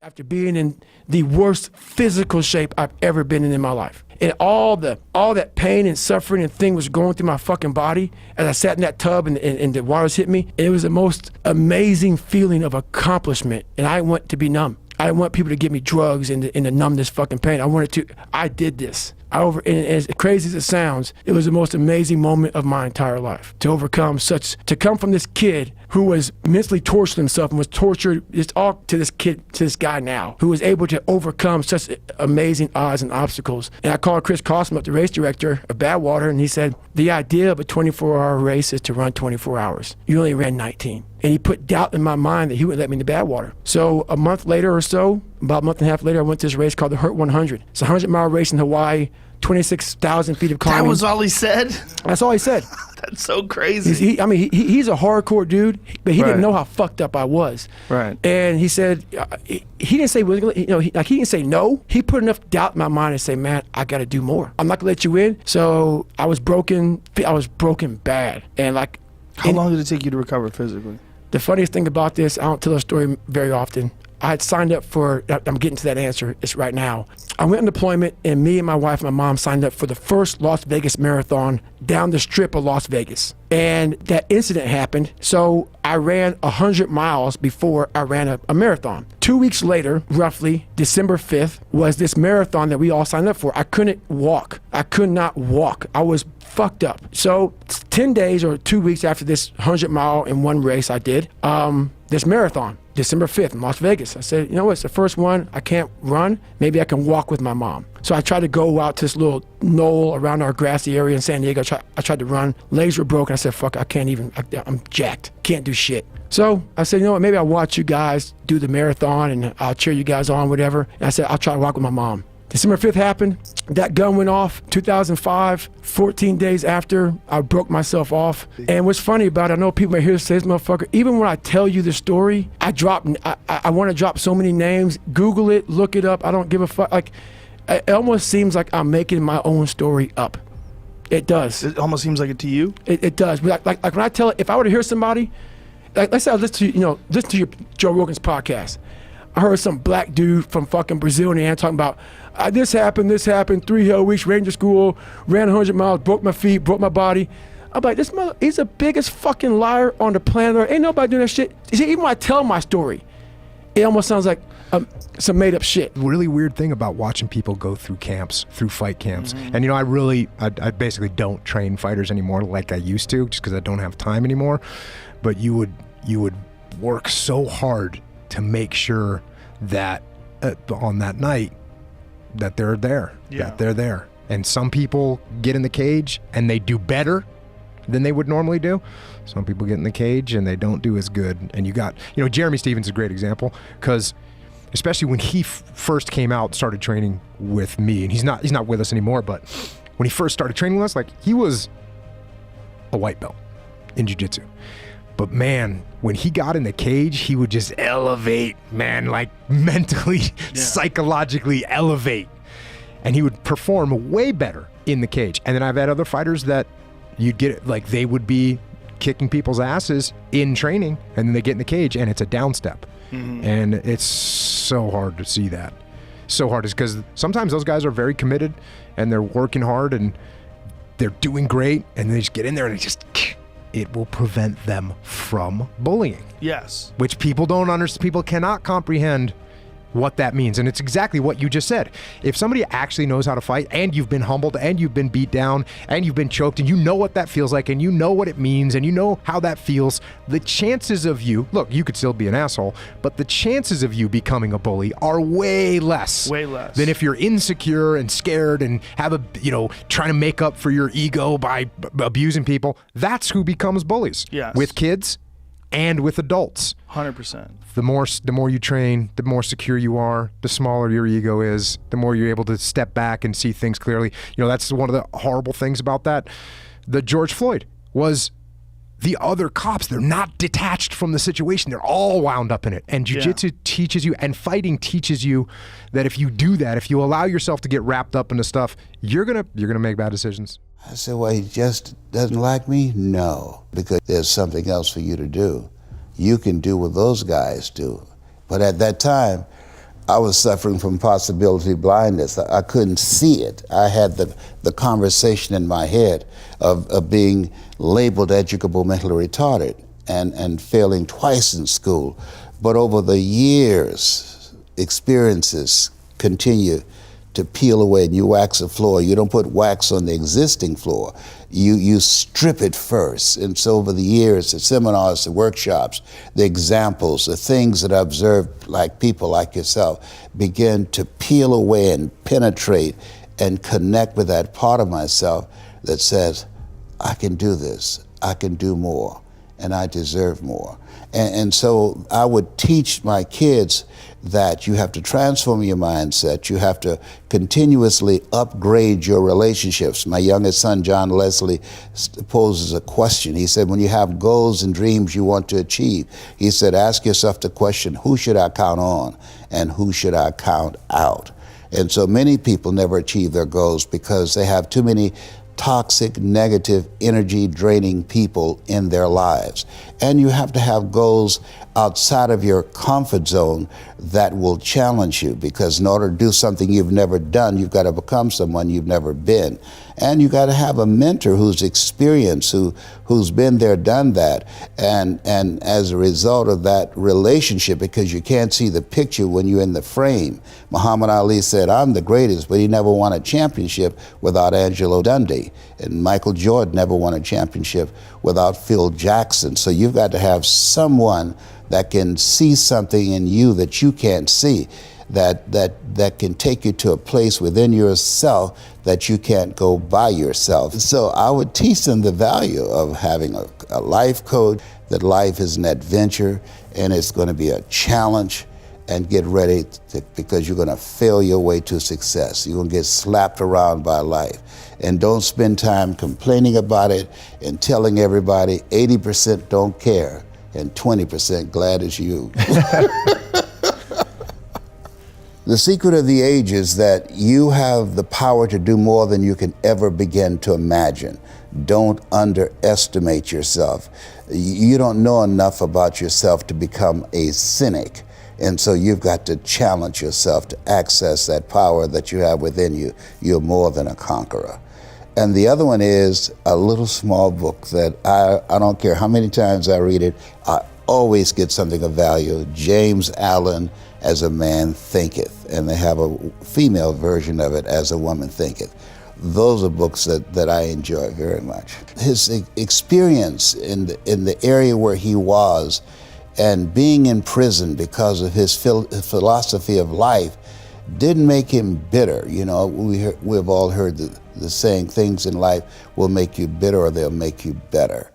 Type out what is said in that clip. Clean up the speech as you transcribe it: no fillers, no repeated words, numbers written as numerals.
after being in the worst physical shape I've ever been in my life. And all that pain and suffering and thing was going through my fucking body as I sat in that tub and the waters hit me. It was the most amazing feeling of accomplishment. And I want to be numb. I didn't want people to give me drugs and to numb this fucking pain. I did this. And as crazy as it sounds, it was the most amazing moment of my entire life. To come from this kid who was mentally torturing himself and was tortured, it's all to this guy now, who was able to overcome such amazing odds and obstacles. And I called Chris Cosmo up, the race director of Badwater, and he said, the idea of a 24-hour race is to run 24 hours. You only ran 19. And he put doubt in my mind that he would let me into Badwater. So a month later or so, about a month and a half later, I went to this race called the Hurt 100. It's a 100-mile race in Hawaii, 26,000 feet of climbing. That was all he said? That's all he said. That's so crazy. He's a hardcore dude, but he didn't know how fucked up I was. Right. And he said, he didn't say, he didn't say no. He put enough doubt in my mind and say, man, I got to do more. I'm not gonna let you in. So I was broken bad. And how long did it take you to recover physically? The funniest thing about this, I don't tell the story very often. I had signed up for, I'm getting to that answer, it's right now. I went on deployment and me and my wife and my mom signed up for the first Las Vegas marathon down the strip of Las Vegas. And that incident happened, so I ran 100 miles before I ran a marathon. 2 weeks later, roughly, December 5th, was this marathon that we all signed up for. I couldn't walk. I could not walk. I was fucked up. So 10 days or 2 weeks after this 100 mile in one race I did, this marathon, December 5th in Las Vegas. I said, you know what, it's the first one, I can't run, maybe I can walk with my mom. So I tried to go out to this little knoll around our grassy area in San Diego. I tried to run, legs were broken. I said, fuck, I'm jacked, can't do shit. So I said, you know what, maybe I'll watch you guys do the marathon and I'll cheer you guys on, whatever. And I said, I'll try to walk with my mom. December 5th happened, that gun went off, 2005, 14 days after, I broke myself off. And what's funny about it, I know people may hear say this motherfucker, even when I tell you the story, I want to drop so many names, Google it, look it up, I don't give a fuck. It almost seems like I'm making my own story up. It does. It almost seems like it to you? It does. Like when I tell it, if I were to hear somebody, let's say I listen to your Joe Rogan's podcast. I heard some black dude from fucking Brazil and talking about this happened, 3 hell weeks, ranger school, ran 100 miles, broke my feet, broke my body. I'm like, this mother, he's the biggest fucking liar on the planet. Ain't nobody doing that shit. See, even when I tell my story, it almost sounds like some made up shit. Really weird thing about watching people go through fight camps. And I basically don't train fighters anymore like I used to, just because I don't have time anymore. But you would work so hard to make sure that on that night that they're there. And some people get in the cage and they do better than they would normally do. Some people get in the cage and they don't do as good. And Jeremy Stevens is a great example, because especially when he first came out, started training with me, and he's not with us anymore, but when he first started training with us, he was a white belt in jiu-jitsu. But man, when he got in the cage, he would just elevate, man, mentally, psychologically elevate. And he would perform way better in the cage. And then I've had other fighters that you'd get it, they would be kicking people's asses in training, and then they get in the cage and it's a down step. And it's so hard to see that. So hard, is because sometimes those guys are very committed and they're working hard and they're doing great, and they just get in there and it will prevent them from bullying. Yes. Which people don't understand. People cannot comprehend what that means. And it's exactly what you just said. If somebody actually knows how to fight, and you've been humbled, and you've been beat down, and you've been choked, and you know what that feels like, and you know what it means, and you know how that feels, the chances of you, look, you could still be an asshole, but the chances of you becoming a bully are way less than if you're insecure and scared and have trying to make up for your ego by abusing people. That's who becomes bullies. Yes. With kids and with adults. 100%. The more you train, the more secure you are, the smaller your ego is, the more you're able to step back and see things clearly. That's one of the horrible things about that. The George Floyd was the other cops. They're not detached from the situation. They're all wound up in it. And jiu-jitsu teaches you, and fighting teaches you, that if you do that, if you allow yourself to get wrapped up into stuff, you're gonna make bad decisions. I said, well, he just doesn't like me? No, because there's something else for you to do. You can do what those guys do. But at that time, I was suffering from possibility blindness. I couldn't see it. I had the conversation in my head of being labeled educable mentally retarded and failing twice in school. But over the years, experiences continue to peel away, and you wax the floor. You don't put wax on the existing floor. You strip it first. And so over the years, the seminars, the workshops, the examples, the things that I observed, like people like yourself, begin to peel away and penetrate and connect with that part of myself that says, I can do this, I can do more, and I deserve more. And so I would teach my kids that you have to transform your mindset. You have to continuously upgrade your relationships. My youngest son, John Leslie, poses a question. He said, when you have goals and dreams you want to achieve, he said, ask yourself the question, who should I count on and who should I count out? And so many people never achieve their goals because they have too many toxic, negative, energy-draining people in their lives. And you have to have goals outside of your comfort zone that will challenge you, because in order to do something you've never done, you've got to become someone you've never been. And you got to have a mentor who's experienced, who's been there, done that. And as a result of that relationship, because you can't see the picture when you're in the frame, Muhammad Ali said, I'm the greatest, but he never won a championship without Angelo Dundee. And Michael Jordan never won a championship without Phil Jackson. So you've got to have someone that can see something in you that you can't see, that can take you to a place within yourself that you can't go by yourself. So I would teach them the value of having a life coach, that life is an adventure and it's going to be a challenge, and get ready because you're going to fail your way to success. You're going to get slapped around by life. And don't spend time complaining about it and telling everybody 80% don't care and 20% glad as you. The secret of the age is that you have the power to do more than you can ever begin to imagine. Don't underestimate yourself. You don't know enough about yourself to become a cynic. And so you've got to challenge yourself to access that power that you have within you. You're more than a conqueror. And the other one is a little small book that I don't care how many times I read it, I always get something of value. James Allen, As a Man Thinketh. And they have a female version of it, As a Woman Thinketh. Those are books that I enjoy very much. His experience in the area where he was, and being in prison because of his philosophy of life, didn't make him bitter. You know, we've all heard the saying, things in life will make you bitter or they'll make you better.